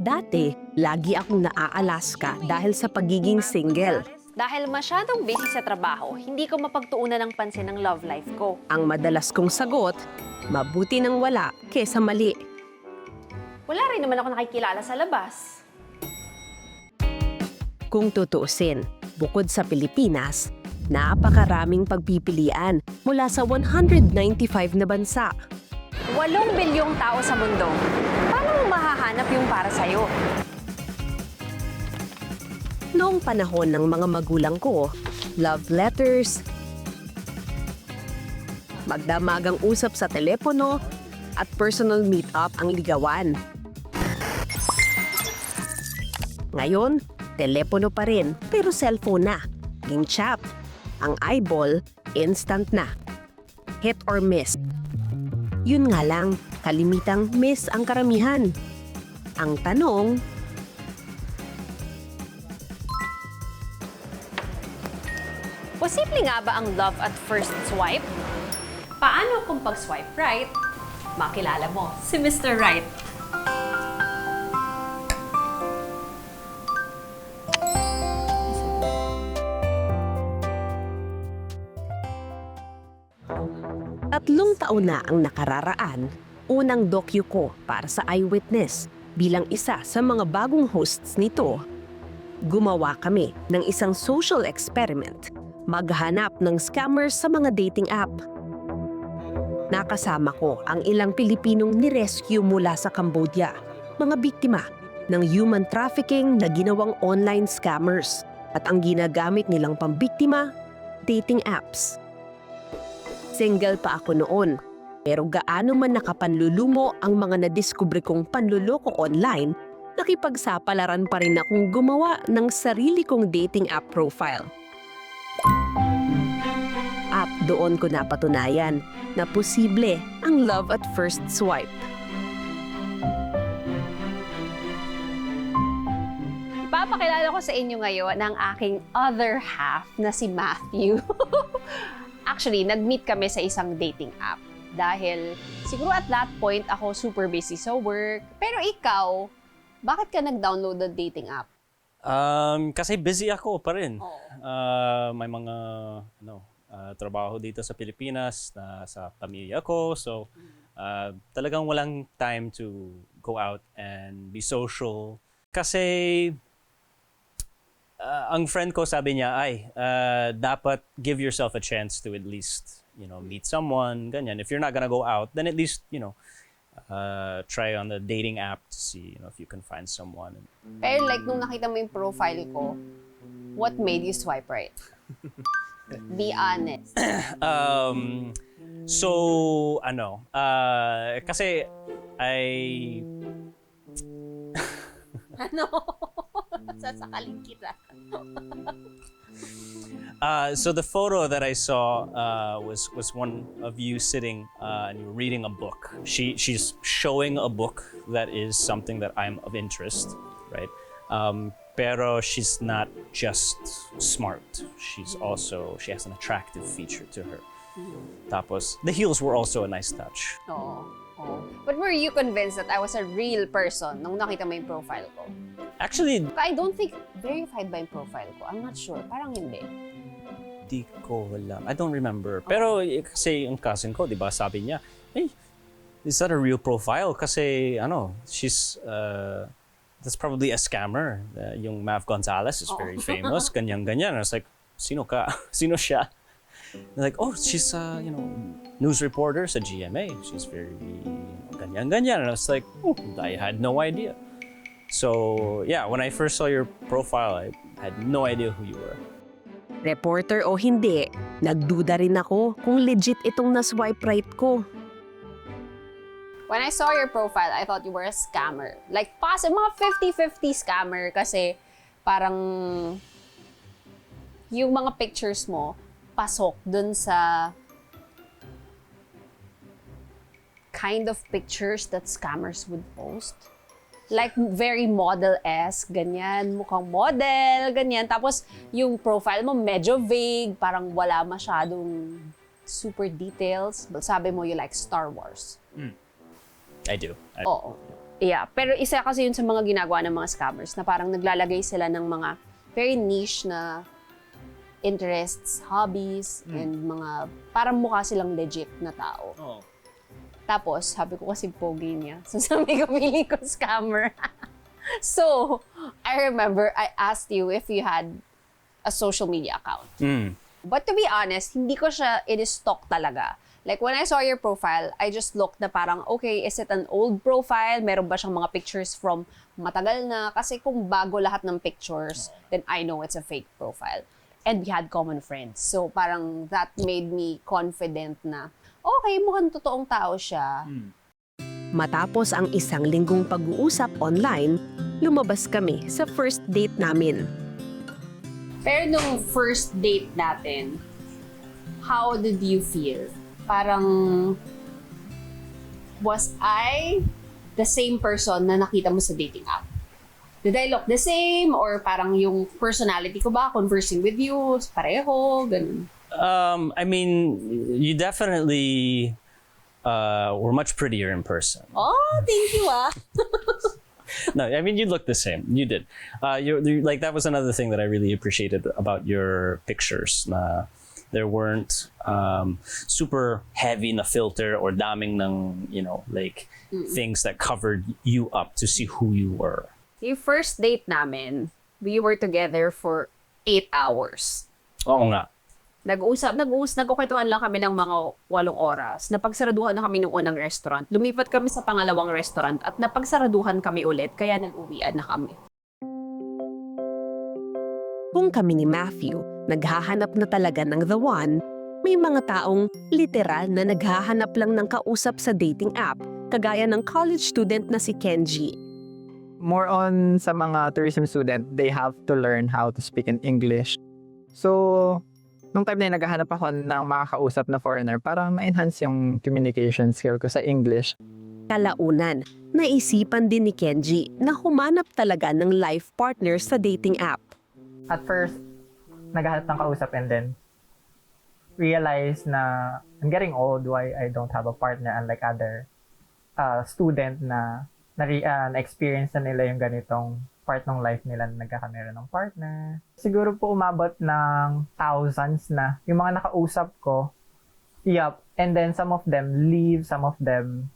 Dati, lagi akong naaalaska dahil sa pagiging single. Dahil masyadong busy sa trabaho, hindi ko mapagtuunan ng pansin ng love life ko. Ang madalas kong sagot, mabuti nang wala kesa mali. Wala rin naman ako nakikilala sa labas. Kung tutuusin, bukod sa Pilipinas, napakaraming pagpipilian mula sa 195 na bansa. 8 bilyong tao sa mundo. Paano mo mahahanap yung para sa'yo? Noong panahon ng mga magulang ko, love letters, magdamagang usap sa telepono, at personal meet-up ang ligawan. Ngayon, telepono pa rin, pero cellphone na. Ging chat. Ang eyeball, instant na. Hit or miss. Yun nga lang, kalimitang miss ang karamihan. Ang tanong, Posible nga ba ang love at first swipe? Paano kung pag-swipe right, makilala mo si Mr. Right? Tatlong taon na ang nakararaan, unang docu ko para sa Eyewitness bilang isa sa mga bagong hosts nito. Gumawa kami ng isang social experiment, maghanap ng scammers sa mga dating app. Nakasama ko ang ilang Pilipinong nirescue mula sa Cambodia, mga biktima ng human trafficking na ginawang online scammers at ang ginagamit nilang pambiktima, dating apps. Single pa ako noon, pero gaano man nakapanlulumo ang mga nadiskubre kong panluloko online, nakipagsapalaran pa rin akong gumawa ng sarili kong dating app profile. At doon ko napatunayan na posible ang love at first swipe. Ipapakilala ko sa inyo ngayon ang aking other half na si Matthew. Actually, nag-meet kami sa isang dating app. Dahil siguro at that point ako super busy sa work. Pero ikaw, bakit ka nag-download ng dating app? Kasi busy ako pa rin. Oo. May mga trabaho dito sa Pilipinas na sa pamilya ko. So, talagang walang time to go out and be social. Kasi ang friend ko sabi niya, dapat give yourself a chance to at least, meet someone, ganyan. If you're not gonna go out, then at least, try on the dating app to see, if you can find someone. Pero like, nung nakita mo yung profile ko, what made you swipe right? Be honest. Kasi Ano? Sasakalin kita. So the photo that I saw was one of you sitting and you're reading a book. She's showing a book that is something that I'm of interest, right? Pero she's not just smart. She has an attractive feature to her. Tapos the heels were also a nice touch. Oo. But were you convinced that I was a real person nung nakita mo yung profile ko? Actually, I don't think verified ba yung profile ko. I'm not sure. Parang hindi. di ko alam. I don't remember. Pero kasi yung cousin ko, di ba, sabi niya, hey, is that a real profile? Kasi, that's probably a scammer. Yung Mav Gonzalez is very famous. Ganyan-ganyan. I was like, sino ka? Sino siya? They're like, oh, she's news reporter sa GMA. She's very ganyan-ganyan. And I was like, oh, I had no idea. So, yeah, when I first saw your profile, I had no idea who you were. Reporter o hindi, nagduda rin ako kung legit itong na-swipe right ko. When I saw your profile, I thought you were a scammer. Like, mga 50-50 scammer kasi parang yung mga pictures mo, pasok dun sa kind of pictures that scammers would post. Like, very model-esque, ganyan, mukhang model, ganyan. Tapos, yung profile mo medyo vague, parang wala masyadong super details. Sabi mo, you like Star Wars. I do. Oo. Yeah, pero isa kasi yun sa mga ginagawa ng mga scammers na parang naglalagay sila ng mga very niche na interests, hobbies, and mga parang mukha silang legit na tao. Oh. Tapos, sabi ko kasi pogi niya. So, sabi ko, feeling ko scammer. So, I remember I asked you if you had a social media account. But to be honest, hindi ko siya in-stalk talaga. Like, when I saw your profile, I just looked na parang, okay, is it an old profile? Meron ba siyang mga pictures from matagal na? Kasi kung bago lahat ng pictures, then I know it's a fake profile. And we had common friends. So, parang that made me confident na, okay, mukhang totoong tao siya. Matapos ang isang linggong pag-uusap online, lumabas kami sa first date namin. Pero nung first date natin, how did you feel? Parang, was I the same person na nakita mo sa dating app? Did I look the same? Or parang yung personality ko ba, conversing with you, pareho, ganun? I mean, you definitely were much prettier in person. Oh, thank you No, I mean, you look the same. You did. You're like, that was another thing that I really appreciated about your pictures. Na there weren't super heavy na filter or daming ng, like things that covered you up to see who you were. Yung first date namin, we were together for 8 hours. Oo nga. Nagkukwentuhan lang kami ng mga 8 oras. Napagsaraduhan na kami ng unang restaurant. Lumipat kami sa pangalawang restaurant at napagsaraduhan kami ulit, kaya nag-uwian na kami. Kung kami ni Matthew naghahanap na talaga ng the one, may mga taong literal na naghahanap lang ng kausap sa dating app, kagaya ng college student na si Kenji. More on sa mga tourism student, they have to learn how to speak in English. So, nung time na yun, naghahanap ako ng makakausap na foreigner para ma-enhance yung communication skill ko sa English. Kalaunan, naisipan din ni Kenji na humanap talaga ng life partner sa dating app. At first, naghahanap ng kausap and then realize na I'm getting old, why I don't have a partner unlike other student na na-experience na nila yung ganitong part ng life nila na nagkakameron ng partner. Siguro po umabot ng thousands na yung mga nakausap ko. Yup. And then some of them leave, some of them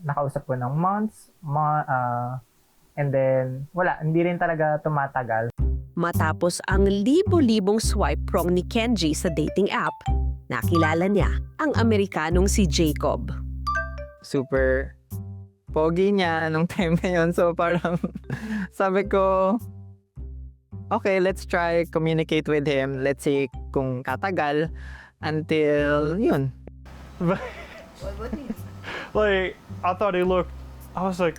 nakausap ko ng months, and then wala, hindi rin talaga tumatagal. Matapos ang libo-libong swipe wrong ni Kenji sa dating app, nakilala niya ang Amerikanong si Jacob. Super pogi niya nung time na yun. So parang sabi ko, okay, let's try communicate with him. Let's see kung katagal until yun. Like, I thought he looked, I was like,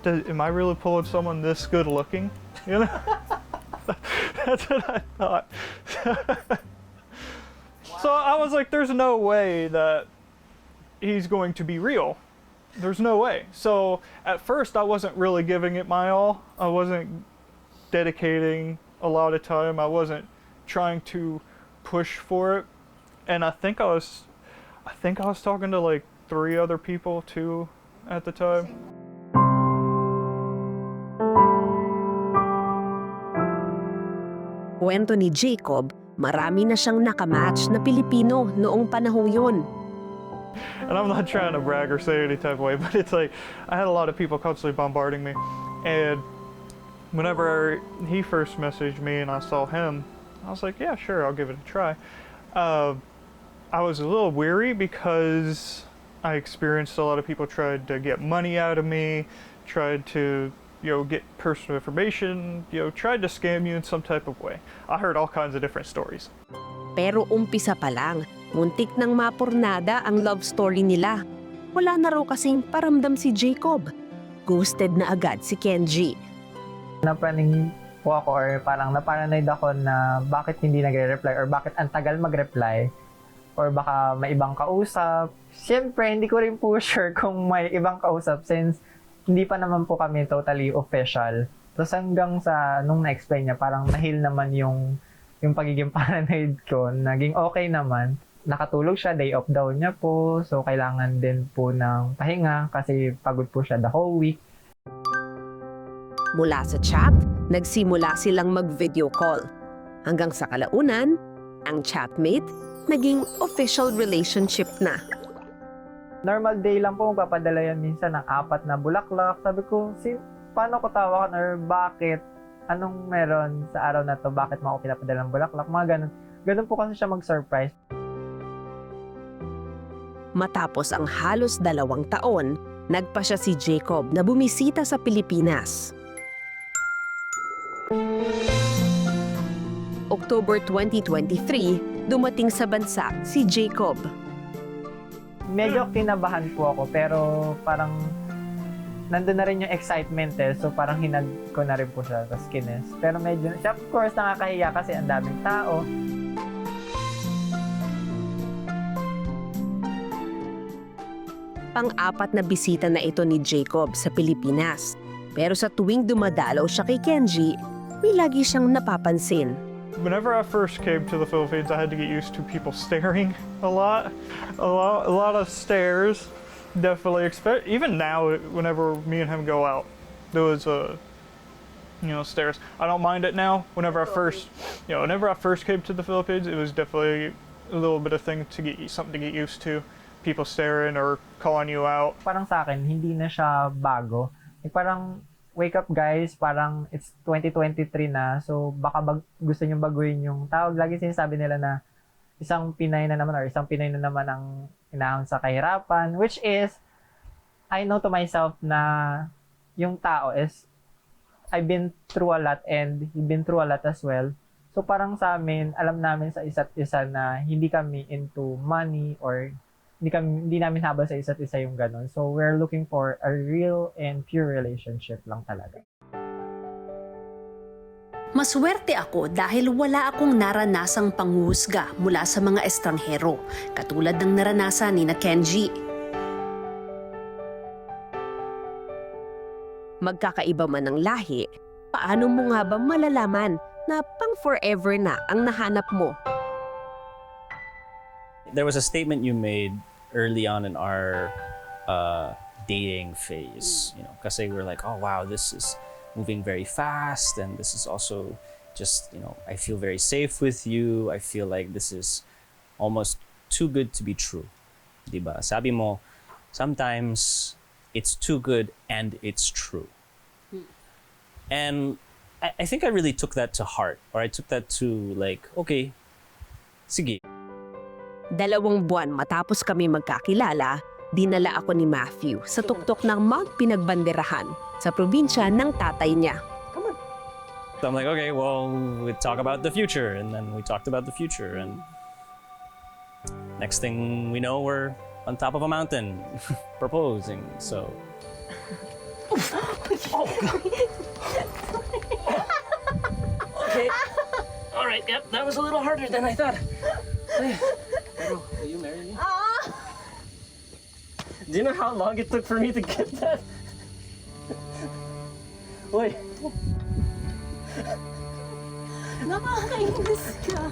am I really pulling someone this good looking? You know? That's what I thought. So I was like, there's no way that he's going to be real. There's no way. So at first I wasn't really giving it my all. I wasn't dedicating a lot of time. I wasn't trying to push for it. And I think I was talking to like 3 other people too at the time. Kwento ni Jacob, marami na siyang nakamatch na Pilipino noong panahong yun. And I'm not trying to brag or say any type of way, but it's like I had a lot of people constantly bombarding me. And whenever he first messaged me and I saw him, I was like, yeah, sure, I'll give it a try. I was a little weary because I experienced a lot of people tried to get money out of me, tried to get personal information, tried to scam you in some type of way. I heard all kinds of different stories. Pero umpisa pa lang, muntik nang mapurnada ang love story nila. Wala na raw kasing paramdam si Jacob. Ghosted na agad si Kenji. Napraning po ako or parang naparanoid ako na bakit hindi nagre-reply or bakit ang tagal mag-reply or baka may ibang kausap. Siyempre, hindi ko rin po sure kung may ibang kausap since hindi pa naman po kami totally official. Tapos hanggang sa nung na-explain niya, parang na-heal naman yung pagiging paranoid ko. Naging okay naman. nakatulog siya, day off daw niya po. So, kailangan din po ng pahinga kasi pagod po siya the whole week. Mula sa chat, nagsimula silang mag-video call. Hanggang sa kalaunan, ang chatmate naging official relationship na. Normal day lang po, magpapadala yan minsan ng 4 na bulaklak. Sabi ko, paano ko tawakan or bakit? Anong meron sa araw na to? Bakit mo ako pinapadala ng bulaklak? Mga ganun. Ganun po kasi siya mag-surprise. Matapos ang halos 2 taon, nagpa siya si Jacob na bumisita sa Pilipinas. October 2023, dumating sa bansa si Jacob. Medyo kinabahan po ako pero parang nandun na rin yung excitement So parang hinag ko na rin po siya sa skines. Pero medyo, siya of course nakakahiya kasi ang daming tao. Pang-apat na bisita na ito ni Jacob sa Pilipinas. Pero sa tuwing dumadalaw siya kay Kenji, may lagi siyang napapansin. Whenever I first came to the Philippines, I had to get used to people staring a lot of stares. Definitely even now, whenever me and him go out, there was stares. I don't mind it now. Whenever I first came to the Philippines, it was definitely a little bit of something to get used to. People staring or calling you out. Parang sa akin, hindi na siya bago. Parang, wake up guys, parang it's 2023 na, so baka gusto nyo baguhin yung tawag. Lagi sinasabi nila na isang Pinay na naman ang inahon sa kahirapan, which is, I know to myself na yung tao is, I've been through a lot and he's been through a lot as well. So parang sa amin, alam namin sa isa't isa na hindi kami into money or hindi namin habol sa isa't isa yung ganun. So we're looking for a real and pure relationship lang talaga. Maswerte ako dahil wala akong naranasang panghuhusga mula sa mga estranghero, katulad ng naranasan ni Kenji. Magkakaiba man ng lahi, paano mo nga ba malalaman na pang forever na ang nahanap mo? There was a statement you made early on in our dating phase, because we're like, oh wow, this is moving very fast, and this is also just, I feel very safe with you. I feel like this is almost too good to be true. Diba? Sabi mo, sometimes it's too good and it's true. And I think I really took that to heart, or I took that to like, okay, sige. 2 buwan matapos kami magkakilala, dinala ako ni Matthew sa tuktok ng Mount Pinagbanderahan sa probinsya ng tatay niya. So I'm like, okay, well, we talk about the future, and then we talked about the future, and next thing we know, we're on top of a mountain proposing. So Okay. All right. Yep. That was a little harder than I thought. Pero, will you marry me? Do you know how long it took for me to get that? Wait. Nakakainis ka.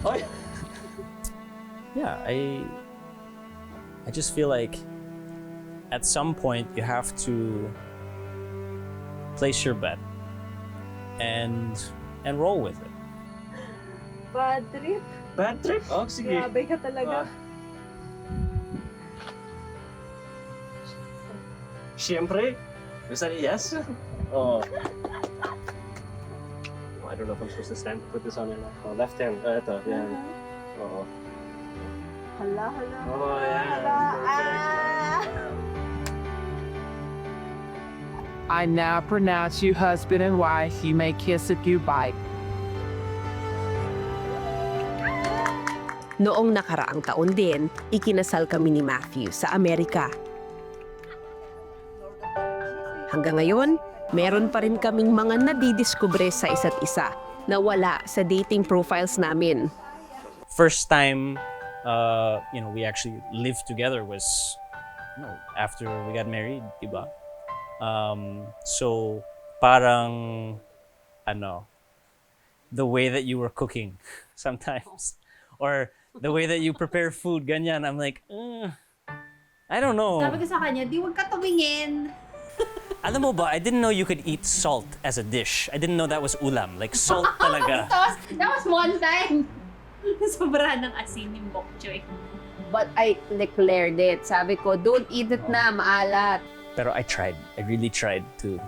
Oy. yeah, I just feel like at some point you have to place your bet and roll with it. Bad trip. Bad trip? Oh, sige. Grabe ka talaga. Siyempre. Was that a yes? Oh. I don't know if I'm supposed to stand. Put this on your left. Oh, left hand. Ito. Yan. Oo. Hala, hala. Oh, yeah. Hala. Ah! I now pronounce you husband and wife. You may kiss if you bite. Noong nakaraang taon din, ikinasal kami ni Matthew sa Amerika. Hanggang ngayon, meron pa rin kaming mga nadidiskubre sa isa't isa na wala sa dating profiles namin. First time, we actually lived together was after we got married, diba? So parang the way that you were cooking sometimes, or the way that you prepare food, ganyan. I'm like, I don't know. Sabi ko sa kanya, di wag ka tumingin. Alam mo ba, I didn't know you could eat salt as a dish. I didn't know that was ulam. Like salt talaga. That was one time. Sobra ng asin yung bok choy. But I declared it. Sabi ko, don't eat it na, maalat. Pero I tried. I really tried to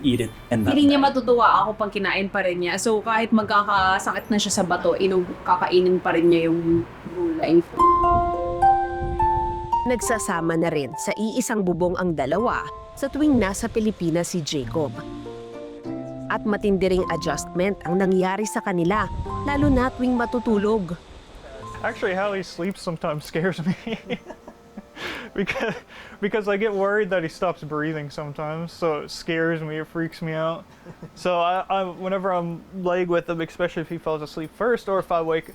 eat it and not Hindi niya die. matutuwa ako pag kinain pa rin niya. So kahit magkakasakit na siya sa bato, kakainin pa rin niya yung gulay. Nagsasama na rin sa iisang bubong ang dalawa sa tuwing nasa Pilipinas si Jacob. At matindi ring adjustment ang nangyari sa kanila, lalo na tuwing matutulog. Actually, how he sleeps sometimes scares me. because I get worried that he stops breathing sometimes, so it scares me, it freaks me out. So I whenever I'm laying with him, especially if he falls asleep first, or if I wake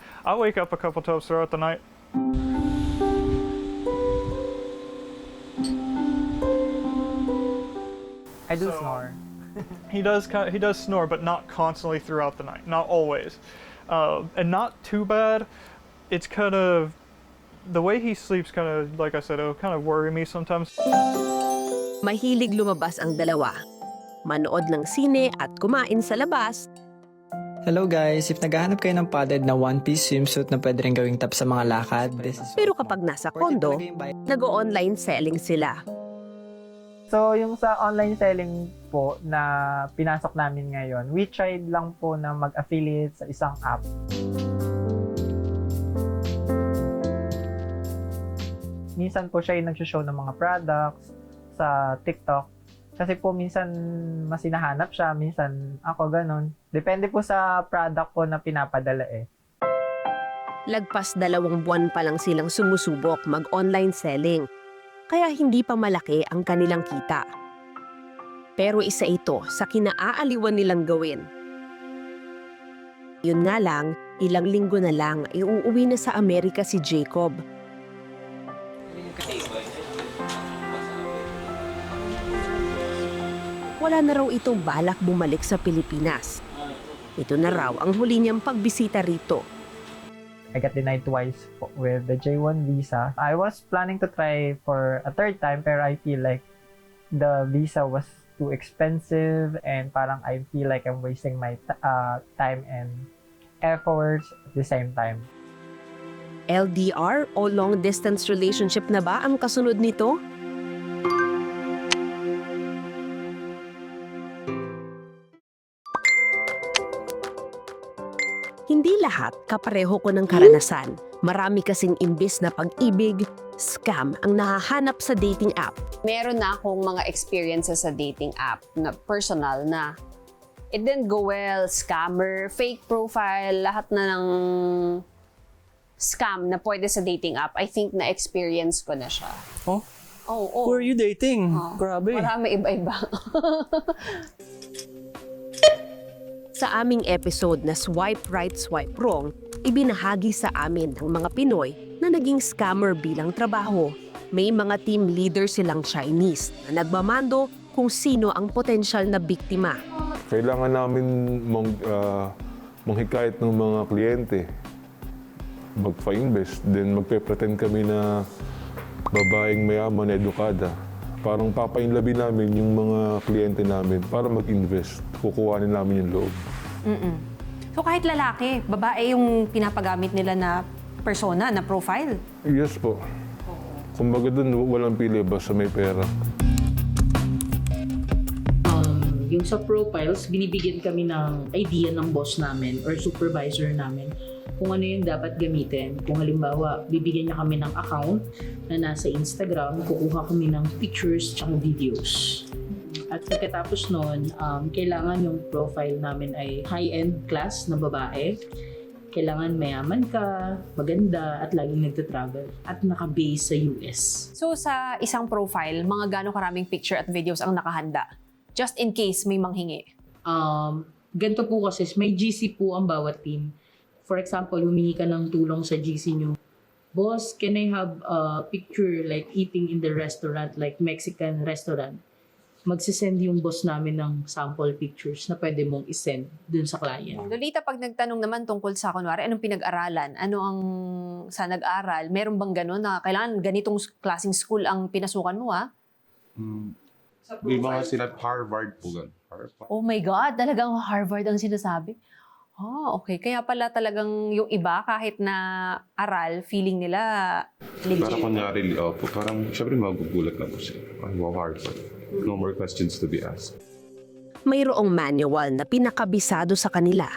up a couple times throughout the night. I do So- snore. He does snore, but not constantly throughout the night, not always, and not too bad. It's kind of the way he sleeps. Kind of like I said, it'll kind of worry me sometimes. Mahilig lumabas ang dalawa. Manood ng sine at kumain sa labas, Hello guys! If naghahanap kayo ng padded na one-piece swimsuit na pwede rin gawing top sa mga lakad, this is... pero kapag nasa kondo, nag-online selling sila. So, yung sa online selling po na pinasok namin ngayon, we tried lang po na mag-affiliate sa isang app. Minsan po siya yung nag-show ng mga products sa TikTok. Kasi po minsan mas hinahanap siya, minsan ako ganun. Depende po sa product po na pinapadala eh. Lagpas 2 buwan pa lang silang sumusubok mag-online selling, kaya hindi pa malaki ang kanilang kita. Pero isa ito sa kinaaaliwan nilang gawin. Yun nga lang, ilang linggo na lang ay uuwi na sa Amerika si Jacob. Wala na raw itong balak bumalik sa Pilipinas. Ito na raw ang huli niyang pagbisita rito. I got denied twice with the J1 visa. I was planning to try for a third time, pero I feel like the visa was too expensive and parang I feel like I'm wasting my time and efforts at the same time. LDR o long-distance relationship na ba ang kasunod nito? Hindi lahat kapareho ko ng karanasan. Marami kasing imbis na pag-ibig, scam ang nahahanap sa dating app. Meron na akong mga experiences sa dating app na personal na it didn't go well, scammer, fake profile, lahat na ng scam na pwede sa dating app. I think na-experience ko na siya. Oh? Oh, oh. Who are you dating? Oh, Grabe. Marami iba-iba. Sa aming episode na Swipe Right, Swipe Wrong, ibinahagi sa amin ng mga Pinoy na naging scammer bilang trabaho. May mga team leader silang Chinese na nagmamando kung sino ang potensyal na biktima. Kailangan namin manghikayat ng mga kliyente, magpa-invest, then magpe-pretend kami na babaeng mayaman, edukada. Parang papainlabi namin yung mga kliyente namin para mag-invest. Kukuhanin namin yung loob. So kahit lalaki, babae yung pinapagamit nila na persona, na profile? Yes po. Kumbaga dun, walang pili basta may pera. Yung sa profiles, binibigyan kami ng idea ng boss namin or supervisor namin kung ano yung dapat gamitin. Kung halimbawa, bibigyan niya kami ng account na nasa Instagram, kukuha kami ng pictures tsaka videos. At pagkatapos nun, kailangan yung profile namin ay high-end class na babae. Kailangan mayaman ka, maganda, at laging nagta-travel. At naka-base sa US. So sa isang profile, mga gano'ng karaming picture at videos ang nakahanda? Just in case may manghingi. Ganito po kasi, may GC po ang bawat team. For example, humingi ka ng tulong sa GC nyo. Boss, can I have a picture like eating in the restaurant, like Mexican restaurant? magsisend yung boss namin ng sample pictures na pwede mong isend dun sa client. Lolita, pag nagtanong naman tungkol sa, kunwari, anong pinag-aralan? Ano ang sa nag-aral? Meron bang gano'n na kailangan ganitong klaseng school ang pinasukan mo, ha? May mga sila Harvard po gan. Harvard. Oh my God, talagang Harvard ang sinasabi? Okay. Kaya pala talagang yung iba, kahit na aral, feeling nila legit. Para kunyari, po, parang syempre magugulat na po siya. Ay, wow, Harvard. No more questions to be asked. Mayroong manual na pinakabisado sa kanila.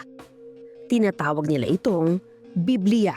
Tinatawag nila itong Biblia.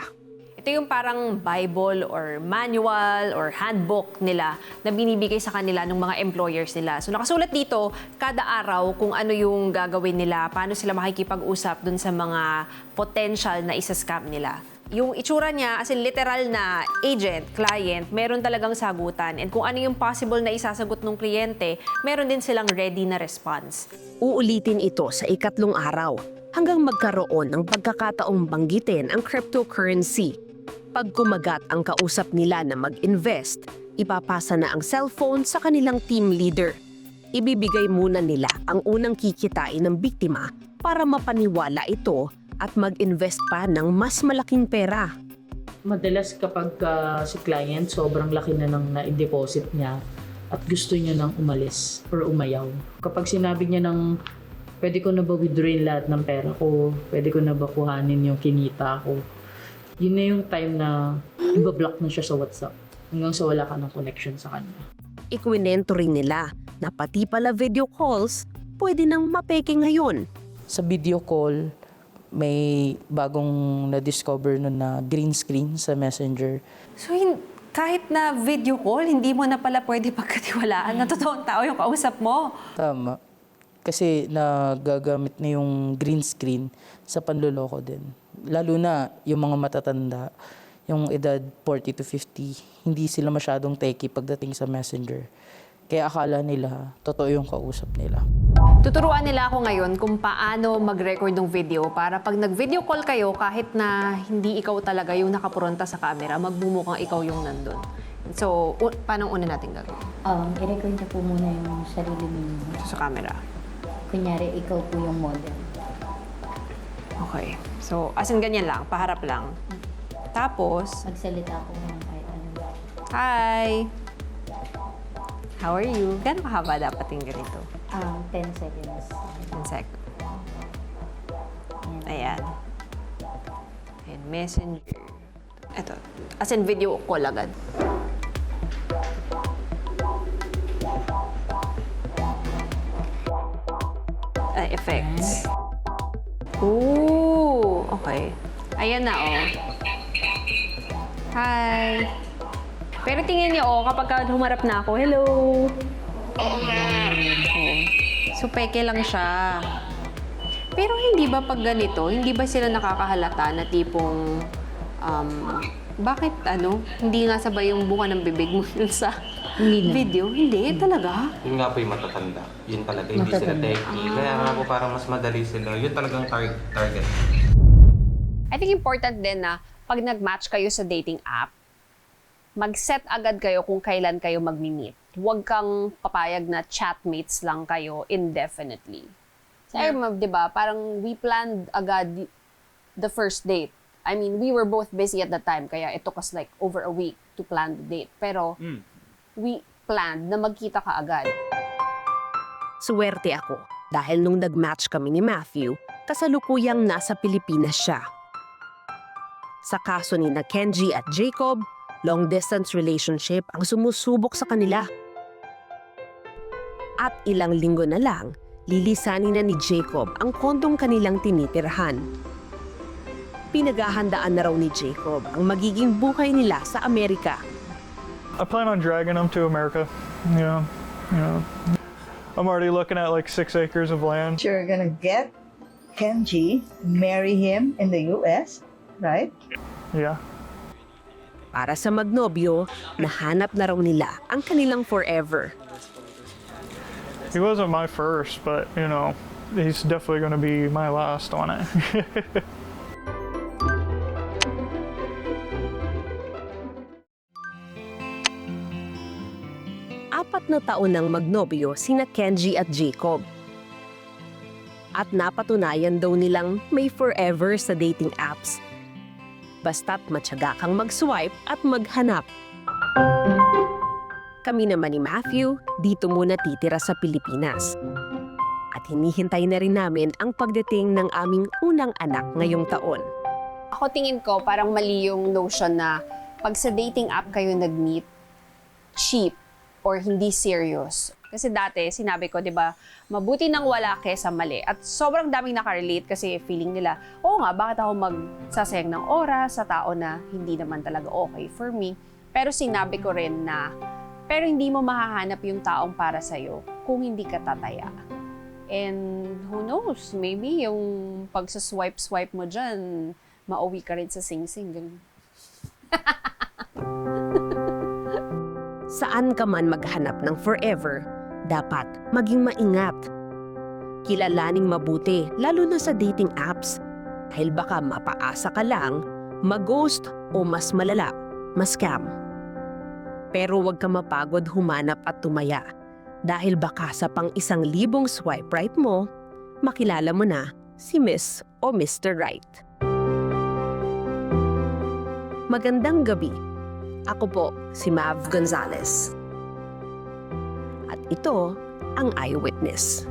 Ito yung parang Bible or manual or handbook nila na binibigay sa kanila ng mga employers nila. So nakasulat dito, kada araw kung ano yung gagawin nila, paano sila makikipag-usap dun sa mga potential na isa-scam nila. Yung itsura niya, as in literal na agent, client, meron talagang sagutan. And kung ano yung possible na isasagot ng kliyente, meron din silang ready na response. Uulitin ito sa 3 araw hanggang magkaroon ng pagkakataong banggitin ang cryptocurrency. Pag kumagat ang kausap nila na mag-invest, ipapasa na ang cellphone sa kanilang team leader. Ibibigay muna nila ang unang kikitain ng biktima para mapaniwala ito at mag-invest pa ng mas malaking pera. Madalas kapag si client sobrang laki na ng na-deposit niya at gusto niya nang umalis or umayaw. Kapag sinabi niya ng pwede ko na ba withdrawin lahat ng pera ko, pwede ko na ba kuhanin yung kinita ko, yun na yung time na ibablock na siya sa WhatsApp hanggang sa wala ka ng connection sa kanya. Ikwinento rin nila na pati pala video calls pwede nang mapeke ngayon. Sa video call, may bagong na-discover na green screen sa Messenger. So kahit na video call, hindi mo na pala pwede pagkatiwalaan na totoong tao yung kausap mo. Tama. Kasi nagagamit na yung green screen sa panloloko din. Lalo na yung mga matatanda, yung edad 40 to 50, hindi sila masyadong techie pagdating sa Messenger. Kaya akala nila, totoo yung kausap nila. Tuturuan nila ako ngayon kung paano mag-record ng video para pag nag-video call kayo, kahit na hindi ikaw talaga yung nakapuronta sa camera, magbumukhang ikaw yung nandun. So, paano una natin gagawin? I-record niyo po muna yung sarili ninyo. Sa camera. Kunyari, ikaw po yung model. Okay. So, as in ganyan lang, paharap lang. Tapos, magsalita ko ng kahit ano. Hi! How are you? Gano'ng kahaba dapat yung ganito? 10 seconds. 10 seconds. Ayan. Ayan, Messenger. Ito. As in video call agad. Effects. Ooh, okay. Ayan na, oh. Hi. Pero tingnan niyo, oh, kapag humarap na ako, hello. Oh. So, peke lang siya. Pero hindi ba pag ganito, hindi ba sila nakakahalata na tipong, bakit hindi nga sabay yung bunga ng bibig mo dun sa video? Hindi, talaga. Yun nga po yung matatanda. Yun talaga, hindi sila techie. Kaya nga po parang mas madali sila. Yun talagang target. I think important din na pag nag-match kayo sa dating app, mag-set agad kayo kung kailan kayo mag-meet. Huwag kang papayag na chatmates lang kayo indefinitely. So, di ba, parang we planned agad the first date. I mean, we were both busy at the time, kaya it took us like over a week to plan the date. Pero, we planned na magkita ka agad. Suwerte ako dahil nung nag-match kami ni Matthew, kasalukuyang nasa Pilipinas siya. Sa kaso ni na Kenji at Jacob, long-distance relationship ang sumusubok sa kanila. At ilang linggo na lang, lilisanin na ni Jacob ang kondong kanilang tinitirhan. Pinaghahandaan na raw ni Jacob ang magiging buhay nila sa Amerika. I plan on dragging them to America. Yeah, I'm already looking at like 6 acres of land. You're gonna get Kenji, marry him in the US, right? Yeah. Para sa magnobyo, nahanap na raw nila ang kanilang forever. He wasn't my first, but he's definitely going to be my last on it. 4 na taon nang magnobyo sina Kenji at Jacob. At napatunayan daw nilang may forever sa dating apps. Basta't matyaga kang mag-swipe at maghanap. Kami naman ni Matthew, dito muna titira sa Pilipinas. At hinihintay na rin namin ang pagdating ng aming unang anak ngayong taon. Ako tingin ko parang mali yung notion na pag sa dating app kayo nag-meet, cheap or hindi serious. Kasi dati, sinabi ko, di ba, mabuti nang wala kesa mali. At sobrang daming nakarelate kasi feeling nila, oo nga, bakit ako magsasayang ng oras sa tao na hindi naman talaga okay for me. Pero sinabi ko rin na, pero hindi mo mahahanap yung taong para sa'yo kung hindi ka tataya. And who knows, maybe yung pagsaswipe-swipe mo dyan, mauwi ka rin sa sing-sing. Ganun. Saan ka man maghanap ng forever, dapat maging maingat. Kilalaning mabuti, lalo na sa dating apps. Dahil baka mapaasa ka lang, mag-ghost o mas malala, ma-scam. Pero huwag ka mapagod humanap at tumaya. Dahil baka sa pang 1,000 swipe right mo, makilala mo na si Miss o Mr. Right. Magandang gabi. Ako po si Mav Gonzalez. At ito ang Eyewitness.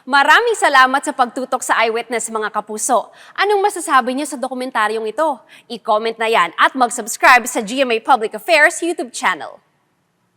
Maraming salamat sa pagtutok sa Eyewitness, mga kapuso. Anong masasabi niyo sa dokumentaryong ito? I-comment na yan at mag-subscribe sa GMA Public Affairs YouTube channel.